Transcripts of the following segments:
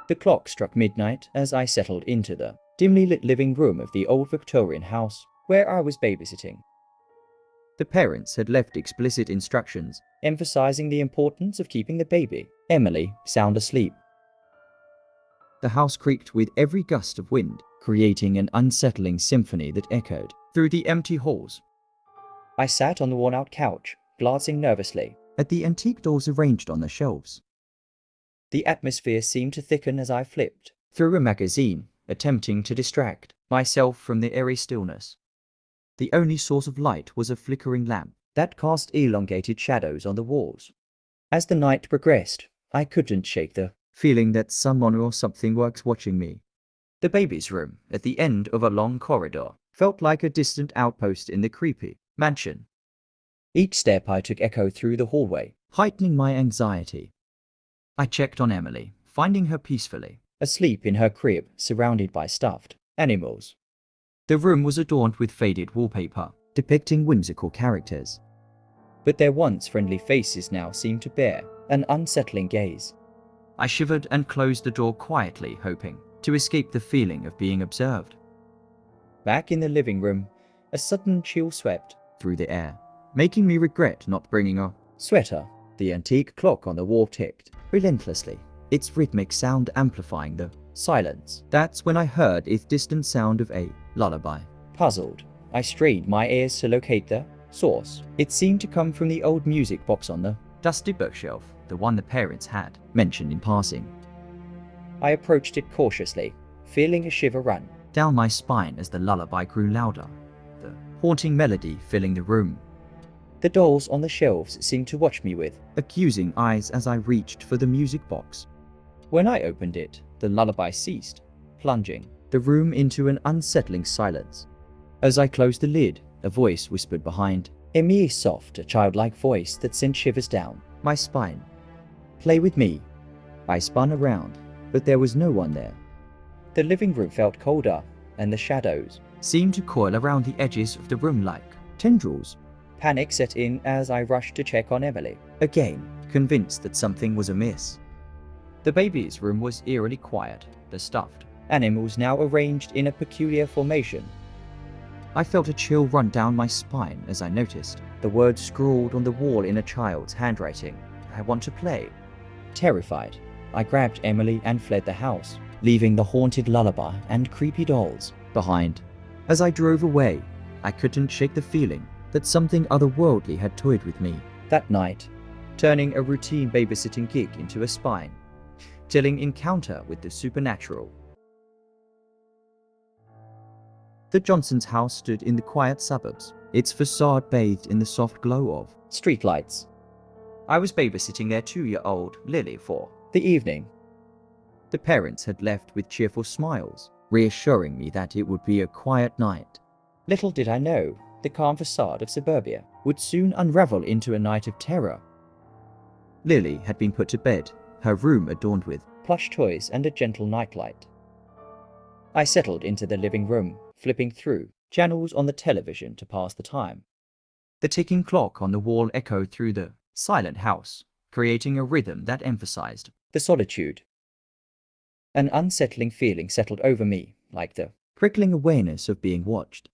The clock struck midnight as I settled into the dimly lit living room of the old Victorian house where I was babysitting. The parents had left explicit instructions emphasizing the importance of keeping the baby, Emily, sound asleep. The house creaked with every gust of wind, creating an unsettling symphony that echoed through the empty halls. I sat on the worn-out couch, glancing nervously at the antique dolls arranged on the shelves. The atmosphere seemed to thicken as I flipped through a magazine, attempting to distract myself from the eerie stillness. The only source of light was a flickering lamp that cast elongated shadows on the walls. As the night progressed, I couldn't shake the feeling that someone or something was watching me. The baby's room, at the end of a long corridor, felt like a distant outpost in the creepy mansion. Each step I took echoed through the hallway, heightening my anxiety. I checked on Emily, finding her peacefully asleep in her crib, surrounded by stuffed animals. The room was adorned with faded wallpaper, depicting whimsical characters. But their once friendly faces now seemed to bear an unsettling gaze. I shivered and closed the door quietly, hoping to escape the feeling of being observed. Back in the living room, a sudden chill swept through the air, making me regret not bringing a sweater. The antique clock on the wall ticked relentlessly, its rhythmic sound amplifying the silence. That's when I heard its distant sound of a lullaby. Puzzled, I strained my ears to locate the source. It seemed to come from the old music box on the dusty bookshelf, the one the parents had mentioned in passing. I approached it cautiously, feeling a shiver run down my spine as the lullaby grew louder, the haunting melody filling the room. The dolls on the shelves seemed to watch me with accusing eyes as I reached for the music box. When I opened it, the lullaby ceased, plunging the room into an unsettling silence. As I closed the lid, a voice whispered behind, a mere soft, childlike voice that sent shivers down my spine. Play with me. I spun around, but there was no one there. The living room felt colder, and the shadows seemed to coil around the edges of the room like tendrils. Panic set in as I rushed to check on Emily, again convinced that something was amiss. The baby's room was eerily quiet, the stuffed animals now arranged in a peculiar formation. I felt a chill run down my spine as I noticed the words scrawled on the wall in a child's handwriting, I want to play. Terrified, I grabbed Emily and fled the house, leaving the haunted lullaby and creepy dolls behind. As I drove away, I couldn't shake the feeling that something otherworldly had toyed with me that night, turning a routine babysitting gig into a spine-chilling encounter with the supernatural. The Johnsons' house stood in the quiet suburbs, its facade bathed in the soft glow of streetlights. I was babysitting their 2-year-old, Lily, for the evening. The parents had left with cheerful smiles, reassuring me that it would be a quiet night. Little did I know, the calm facade of suburbia would soon unravel into a night of terror. Lily had been put to bed, her room adorned with plush toys and a gentle nightlight. I settled into the living room, flipping through channels on the television to pass the time. The ticking clock on the wall echoed through the silent house, creating a rhythm that emphasized the solitude. An unsettling feeling settled over me, like the prickling awareness of being watched.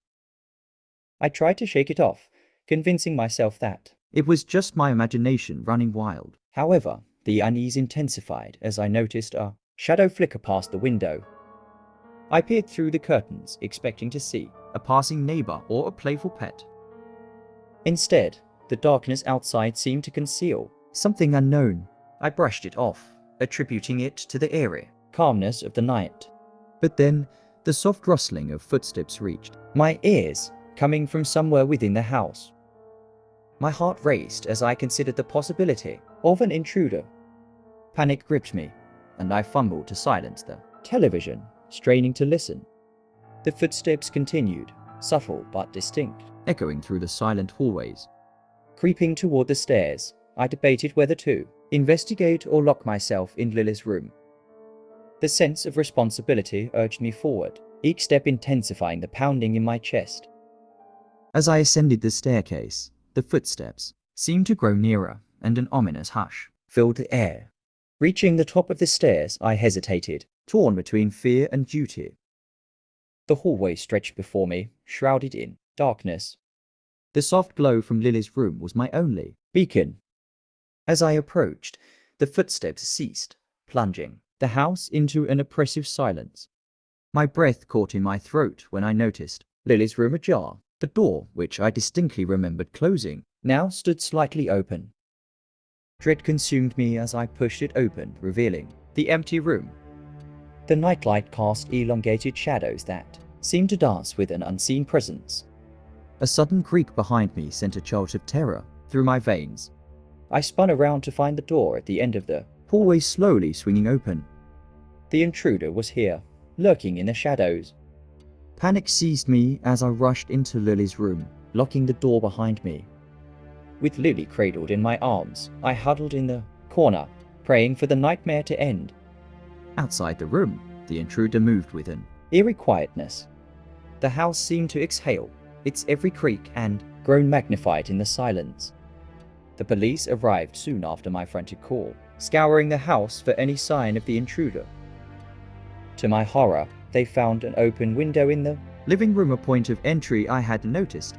I tried to shake it off, convincing myself that it was just my imagination running wild. However, the unease intensified as I noticed a shadow flicker past the window. I peered through the curtains, expecting to see a passing neighbor or a playful pet. Instead, the darkness outside seemed to conceal something unknown. I brushed it off, attributing it to the eerie calmness of the night. But then, the soft rustling of footsteps reached my ears, coming from somewhere within the house. My heart raced as I considered the possibility of an intruder. Panic gripped me, and I fumbled to silence the television, straining to listen. The footsteps continued, subtle but distinct, echoing through the silent hallways. Creeping toward the stairs, I debated whether to investigate or lock myself in Lily's room. The sense of responsibility urged me forward, each step intensifying the pounding in my chest. As I ascended the staircase, the footsteps seemed to grow nearer, and an ominous hush filled the air. Reaching the top of the stairs, I hesitated, torn between fear and duty. The hallway stretched before me, shrouded in darkness. The soft glow from Lily's room was my only beacon. As I approached, the footsteps ceased, plunging the house into an oppressive silence. My breath caught in my throat when I noticed Lily's room ajar. The door, which I distinctly remembered closing, now stood slightly open. Dread consumed me as I pushed it open, revealing the empty room. The nightlight cast elongated shadows that seemed to dance with an unseen presence. A sudden creak behind me sent a jolt of terror through my veins. I spun around to find the door at the end of the hallway slowly swinging open. The intruder was here, lurking in the shadows. Panic seized me as I rushed into Lily's room, locking the door behind me. With Lily cradled in my arms, I huddled in the corner, praying for the nightmare to end. Outside the room, the intruder moved with an eerie quietness. The house seemed to exhale, its every creak and groan magnified in the silence. The police arrived soon after my frantic call, scouring the house for any sign of the intruder. To my horror, they found an open window in the living room, a point of entry I hadn't noticed.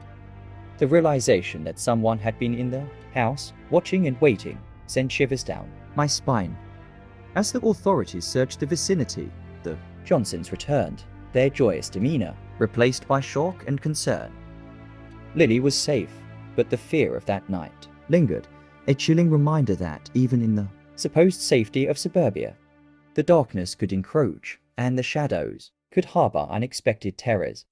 The realization that someone had been in the house, watching and waiting, sent shivers down my spine. As the authorities searched the vicinity, the Johnsons returned, their joyous demeanor replaced by shock and concern. Lily was safe, but the fear of that night lingered, a chilling reminder that even in the supposed safety of suburbia, the darkness could encroach and the shadows could harbor unexpected terrors.